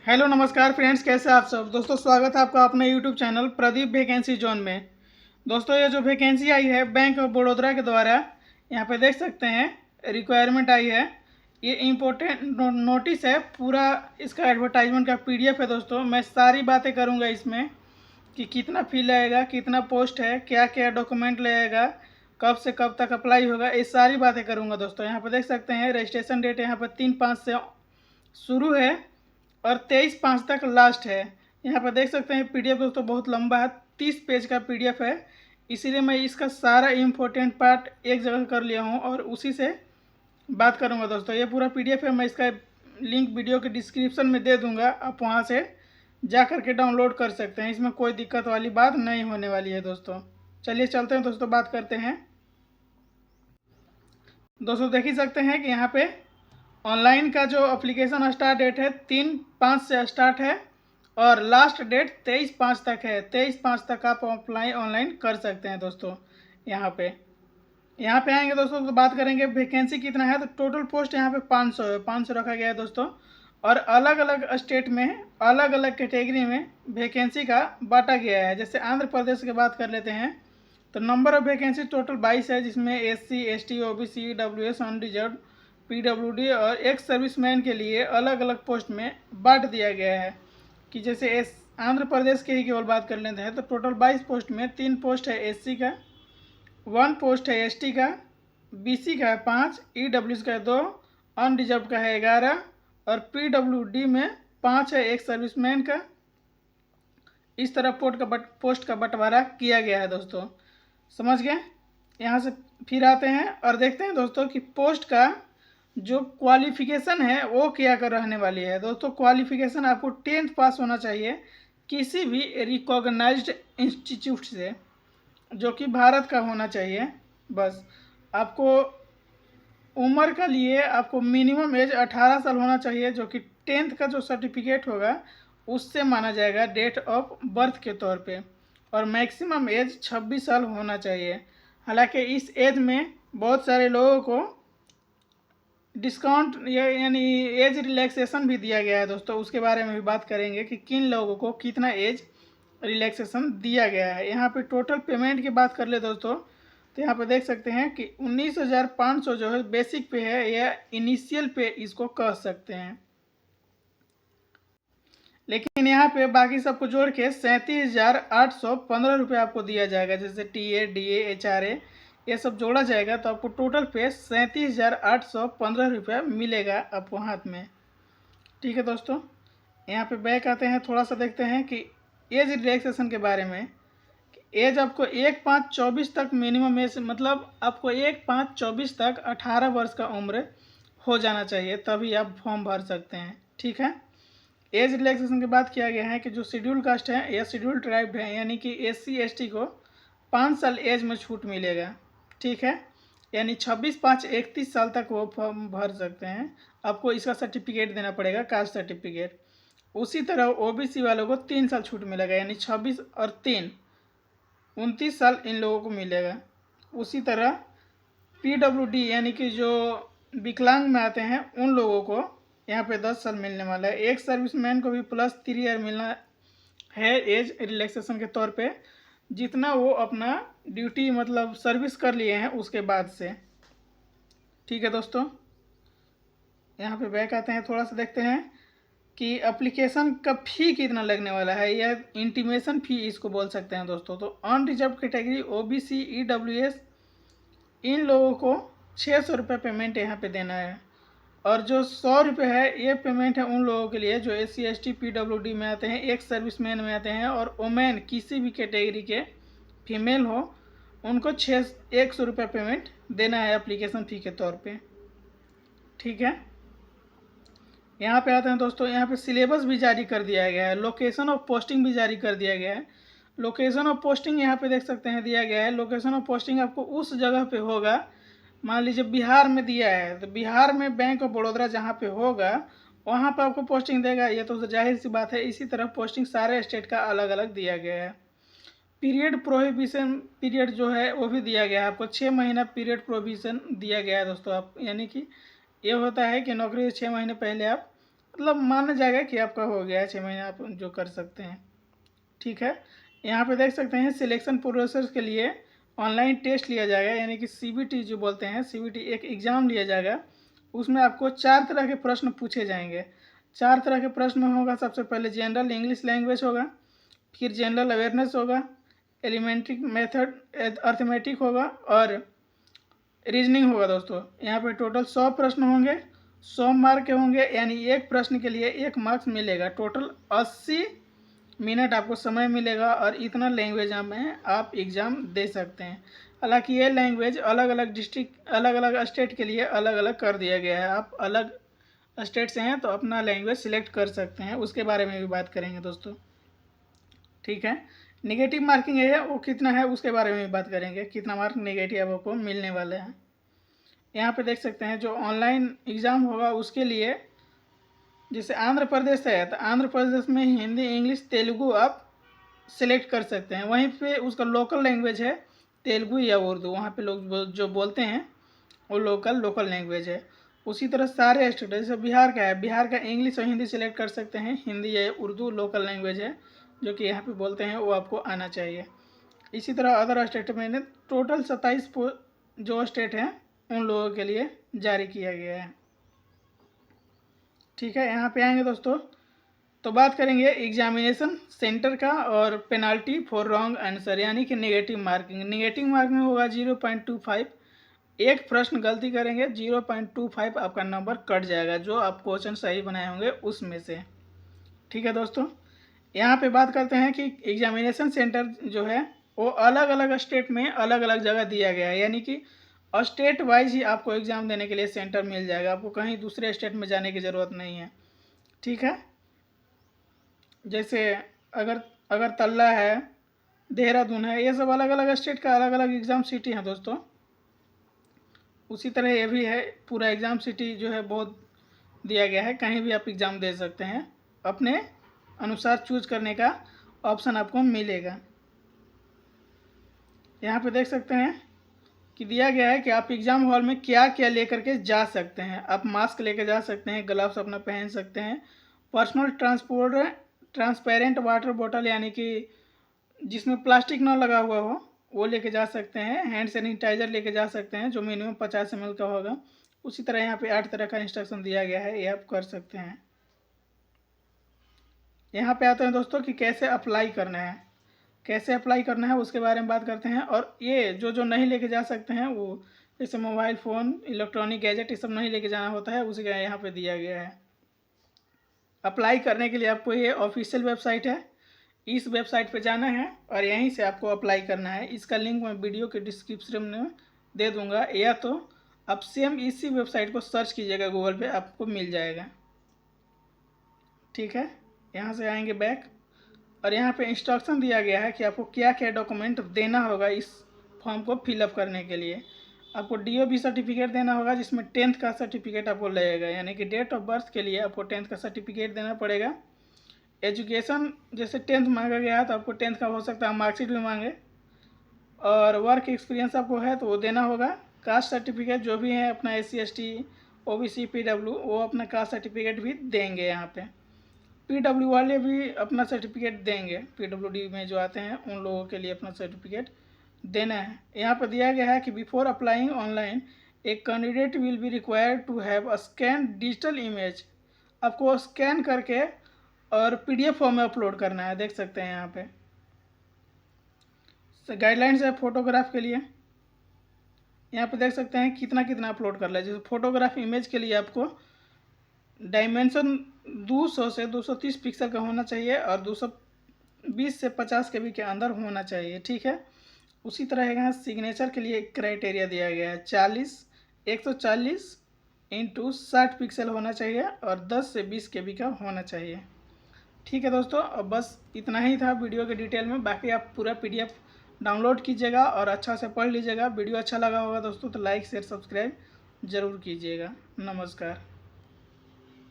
Hello नमस्कार friends, कैसे आप सब दोस्तों। स्वागत है आपका अपने YouTube channel Pradeep vacancy zone में। दोस्तों ये जो वैकेंसी आई है बैंक ऑफ बड़ौदा के द्वारा, यहाँ पे देख सकते हैं रिक्वायरमेंट आई है। ये इम्पोर्टेंट नोटिस है, पूरा इसका एडवर्टाइजमेंट का पीडीएफ है। दोस्तों मैं सारी बातें करूँगा इसमें कि कितना फी लगेगा, कितना पोस्ट है, क्या क्या डॉक्यूमेंट लगेगा, कब से कब तक अप्लाई होगा, ये सारी बातें करूँगा। दोस्तों यहाँ पर देख सकते हैं रजिस्ट्रेशन डेट यहाँ पर 3/5 से शुरू है और 23/5 तक लास्ट है। यहाँ पर देख सकते हैं पीडीएफ दोस्तों बहुत लंबा है, 30 पेज का पीडीएफ है, इसीलिए मैं इसका सारा इम्पोर्टेंट पार्ट एक जगह कर लिया हूँ और उसी से बात करूँगा। दोस्तों ये पूरा पीडीएफ है, मैं इसका लिंक वीडियो के डिस्क्रिप्शन में दे दूँगा, आप वहाँ से जा कर के डाउनलोड कर सकते हैं। इसमें कोई दिक्कत वाली बात नहीं होने वाली है। दोस्तों चलिए चलते हैं दोस्तों, बात करते हैं। दोस्तों देख ही सकते हैं कि यहाँ पे ऑनलाइन का जो एप्लीकेशन स्टार्ट डेट है 3/5 से स्टार्ट है और लास्ट डेट 23/5 तक है। 23/5 तक आप अप्लाई ऑनलाइन कर सकते हैं। दोस्तों यहाँ पे आएंगे दोस्तों तो बात करेंगे वैकेंसी कितना है। तो टोटल पोस्ट यहाँ पे 500 है, 500 रखा गया है दोस्तों। और अलग अलग स्टेट में अलग अलग कैटेगरी में वैकेंसी का बांटा गया है। जैसे आंध्र प्रदेश की बात कर लेते हैं तो नंबर ऑफ वैकेंसी टोटल 22 है, जिसमें SC ST OBC EWS unreserved PWD और एक सर्विसमैन के लिए अलग अलग पोस्ट में बांट दिया गया है। कि जैसे आंध्र प्रदेश के ही केवल बात कर लेते हैं तो टोटल 22 पोस्ट में 3 पोस्ट है SC का, 1 पोस्ट है ST का, BC का है 5, EWS का है 2, अनरिजर्व का है 11 और PWD में 5 है, एक सर्विसमैन का। इस तरह पोस्ट का बंटवारा किया गया है। दोस्तों समझ गए। यहाँ से फिर आते हैं और देखते हैं दोस्तों कि पोस्ट का जो क्वालिफिकेशन है वो क्या कर रहने वाली है। दोस्तों क्वालिफिकेशन आपको 10th पास होना चाहिए किसी भी रिकॉग्नाइज्ड इंस्टीट्यूट से, जो कि भारत का होना चाहिए। बस आपको उम्र के लिए आपको मिनिमम एज 18 साल होना चाहिए, जो कि 10th का जो सर्टिफिकेट होगा उससे माना जाएगा डेट ऑफ बर्थ के तौर पे। और मैक्सिमम एज 26 साल होना चाहिए। हालांकि इस एज में बहुत सारे लोगों को डिस्काउंट यानी एज रिलैक्सेशन भी दिया गया है। दोस्तों उसके बारे में भी बात करेंगे कि किन लोगों को कितना एज रिलैक्सेशन दिया गया है। यहाँ पे टोटल पेमेंट की बात कर ले दोस्तों तो यहाँ पे देख सकते हैं कि 19,500 जो है बेसिक पे है, या इनिशियल पे इसको कह सकते हैं। लेकिन यहाँ पे बाकी सबको जोड़ के 37,815 रुपये आपको दिया जाएगा। जैसे TA DA HRA ये सब जोड़ा जाएगा तो आपको टोटल पे 37,815 रुपया मिलेगा आपको हाथ में। ठीक है दोस्तों, यहाँ पे बैक आते हैं, थोड़ा सा देखते हैं कि एज रिलैक्सेशन के बारे में। एज आपको 1/5/24 तक मिनिमम एज, मतलब आपको 1/5/24 तक 18 वर्ष का उम्र हो जाना चाहिए, तभी आप फॉर्म भर सकते हैं। ठीक है। एज रिलैक्सेशन की बात किया गया है कि जो शेड्यूल कास्ट है या शेड्यूल ट्राइब है, यानी कि SC ST को 5 साल एज में छूट मिलेगा। ठीक है, यानी 26/5/31 साल तक वो फॉर्म भर सकते हैं। आपको इसका सर्टिफिकेट देना पड़ेगा, कास्ट सर्टिफिकेट। उसी तरह OBC वालों को 3 साल छूट मिलेगा, यानी 26 और 3 29 साल इन लोगों को मिलेगा। उसी तरह PWD यानी कि जो विकलांग में आते हैं उन लोगों को यहाँ पे 10 साल मिलने वाला है। एक सर्विसमैन को भी +3 ईयर मिलना है एज रिलैक्सेशन के तौर पे, जितना वो अपना ड्यूटी मतलब सर्विस कर लिए हैं उसके बाद से। ठीक है दोस्तों, यहाँ पे बैक आते हैं, थोड़ा सा देखते हैं कि एप्लीकेशन का फ़ी कितना लगने वाला है, या इंटीमेशन फ़ी इसको बोल सकते हैं दोस्तों। तो अनरिजर्व कैटेगरी OBC EWS इन लोगों को 600 रुपये पेमेंट यहाँ पे देना है। और जो 100 रुपये है ये पेमेंट है उन लोगों के लिए जो SC ST PWD में आते हैं, एक सर्विसमैन में आते हैं और वोमेन किसी भी कैटेगरी के फीमेल हो उनको 100 रुपये पेमेंट देना है एप्लीकेशन फ़ी के तौर पे। ठीक है, यहाँ पे आते हैं दोस्तों, यहाँ पे सिलेबस भी जारी कर दिया गया है, लोकेशन ऑफ पोस्टिंग भी जारी कर दिया गया है। लोकेशन ऑफ पोस्टिंग यहाँ पे देख सकते हैं दिया गया है। लोकेशन ऑफ पोस्टिंग आपको उस जगह पे होगा, मान लीजिए बिहार में दिया है तो बिहार में बैंक ऑफ बड़ौदा जहाँ पे होगा वहाँ पे आपको पोस्टिंग देगा, ये तो जाहिर सी बात है। इसी तरह पोस्टिंग सारे स्टेट का अलग अलग दिया गया है। पीरियड प्रोहिबिशन पीरियड जो है वो भी दिया गया है, आपको 6 महीना पीरियड प्रोहिबिशन दिया गया है दोस्तों। आप यानी कि ये होता है कि नौकरी से 6 महीने पहले आप मतलब माना जाएगा कि आपका हो गया है 6 महीने आप जो कर सकते हैं। ठीक है, यहाँ पे देख सकते हैं सिलेक्शन प्रोसेस के लिए ऑनलाइन टेस्ट लिया जाएगा, यानी कि CBT जो बोलते हैं, CBT एक एग्ज़ाम लिया जाएगा। उसमें आपको 4 तरह के प्रश्न पूछे जाएंगे। 4 तरह के प्रश्न होगा। सबसे पहले जनरल इंग्लिश लैंग्वेज होगा, फिर जनरल अवेयरनेस होगा, एलिमेंट्री मेथड अर्थमेटिक होगा और रीजनिंग होगा। दोस्तों यहाँ पे टोटल 100 प्रश्न होंगे, 100 मार्क के होंगे, यानी एक प्रश्न के लिए 1 मार्क्स मिलेगा। टोटल 80 मिनट आपको समय मिलेगा और इतना लैंग्वेज में आप एग्ज़ाम दे सकते हैं। हालांकि ये लैंग्वेज अलग अलग डिस्ट्रिक्ट, अलग अलग स्टेट के लिए अलग अलग कर दिया गया है। आप अलग स्टेट से हैं तो अपना लैंग्वेज सिलेक्ट कर सकते हैं, उसके बारे में भी बात करेंगे दोस्तों। ठीक है, नेगेटिव मार्किंग है वो कितना है उसके बारे में भी बात करेंगे, कितना मार्क नेगेटिव आपको मिलने वाले हैं। यहाँ पे देख सकते हैं जो ऑनलाइन एग्ज़ाम होगा उसके लिए, जैसे आंध्र प्रदेश है तो आंध्र प्रदेश में हिंदी इंग्लिश तेलुगु आप सिलेक्ट कर सकते हैं। वहीं पे उसका लोकल लैंग्वेज है तेलुगु या उर्दू, वहाँ पे लोग जो बोलते हैं वो लोकल लैंग्वेज है। उसी तरह सारे स्टेट, जैसे बिहार का है, बिहार का इंग्लिश और हिंदी सिलेक्ट कर सकते हैं। हिंदी या उर्दू लोकल लैंग्वेज है जो कि यहाँ पे बोलते हैं, वो आपको आना चाहिए। इसी तरह अदर स्टेट में टोटल 27 जो स्टेट हैं उन लोगों के लिए जारी किया गया है। ठीक है, यहाँ पे आएंगे दोस्तों तो बात करेंगे एग्जामिनेशन सेंटर का और पेनाल्टी फॉर रॉन्ग आंसर, यानी कि नेगेटिव मार्किंग। नेगेटिव मार्किंग होगा 0.25। एक प्रश्न गलती करेंगे 0.25 आपका नंबर कट जाएगा, जो आप क्वेश्चन सही बनाए होंगे उसमें से। ठीक है दोस्तों, यहाँ पे बात करते हैं कि एग्जामिनेशन सेंटर जो है वो अलग अलग स्टेट में अलग अलग जगह दिया गया है, यानी कि स्टेट वाइज ही आपको एग्ज़ाम देने के लिए सेंटर मिल जाएगा। आपको कहीं दूसरे स्टेट में जाने की ज़रूरत नहीं है। ठीक है, जैसे अगर तल्ला है, देहरादून है, ये सब अलग अलग स्टेट का अलग अलग एग्ज़ाम सिटी है दोस्तों। उसी तरह ये भी है, पूरा एग्ज़ाम सिटी जो है बहुत दिया गया है, कहीं भी आप एग्ज़ाम दे सकते हैं, अपने अनुसार चूज करने का ऑप्शन आपको मिलेगा। यहाँ पे देख सकते हैं कि दिया गया है कि आप एग्ज़ाम हॉल में क्या क्या लेकर के जा सकते हैं। आप मास्क लेकर जा सकते हैं, ग्लव्स अपना पहन सकते हैं, पर्सनल ट्रांसपेरेंट वाटर बोतल, यानी कि जिसमें प्लास्टिक ना लगा हुआ हो वो लेके जा सकते हैं, हैंड सैनिटाइज़र लेके जा सकते हैं जो मिनिमम 50 ml का होगा। उसी तरह यहाँ पे 8 तरह का इंस्ट्रक्शन दिया गया है, ये आप कर सकते हैं। यहाँ पे आते हैं दोस्तों कि कैसे अप्लाई करना है, कैसे अप्लाई करना है उसके बारे में बात करते हैं। और ये जो नहीं लेके जा सकते हैं वो, जैसे मोबाइल फ़ोन, इलेक्ट्रॉनिक गैजेट, ये सब नहीं लेके जाना होता है, उसी का यहाँ पे दिया गया है। अप्लाई करने के लिए आपको ये ऑफिशियल वेबसाइट है, इस वेबसाइट पे जाना है और यहीं से आपको अप्लाई करना है। इसका लिंक मैं वीडियो के डिस्क्रिप्शन में दे दूँगा, या तो आप सेम इसी वेबसाइट को सर्च कीजिएगा गूगल पे, आपको मिल जाएगा। ठीक है, यहाँ से आएंगे बैक और यहाँ पे इंस्ट्रक्शन दिया गया है कि आपको क्या क्या डॉक्यूमेंट देना होगा इस फॉर्म को फिलअप करने के लिए। आपको DOB सर्टिफिकेट देना होगा, जिसमें 10th का सर्टिफिकेट आपको लगेगा, यानी कि डेट ऑफ बर्थ के लिए आपको 10th का सर्टिफिकेट देना पड़ेगा। एजुकेशन जैसे 10th मांगा गया है तो आपको 10th का हो सकता है मार्कशीट भी मांगे, और वर्क एक्सपीरियंस आपको है तो वो देना होगा। कास्ट सर्टिफिकेट जो भी है अपना SC ST OBC PW, वो अपना कास्ट सर्टिफिकेट भी देंगे। यहाँ पे PW वाले भी अपना सर्टिफिकेट देंगे, PWD में जो आते हैं उन लोगों के लिए अपना सर्टिफिकेट देना है। यहाँ पर दिया गया है कि before applying online a candidate will be required to have a scan digital image. आपको स्कैन करके और PDF फॉर्म में अपलोड करना है। देख सकते हैं यहाँ पे गाइडलाइंस है फोटोग्राफ के लिए। यहाँ पे देख सकते हैं कितना कितना अपलोड कर रहा है। जैसे फोटोग्राफ इमेज के लिए आपको डायमेंशन 200 से 230 पिक्सल का होना चाहिए और 220 से 50 KB के अंदर होना चाहिए। ठीक है, उसी तरह यहाँ सिग्नेचर के लिए एक क्राइटेरिया दिया गया है, 140 × 60 पिक्सल होना चाहिए और 10 से 20 KB का होना चाहिए। ठीक है दोस्तों, अब बस इतना ही था वीडियो के डिटेल में। बाकी आप पूरा PDF डाउनलोड कीजिएगा और अच्छा से पढ़ लीजिएगा। वीडियो अच्छा लगा होगा दोस्तों तो लाइक शेयर सब्सक्राइब ज़रूर कीजिएगा। नमस्कार।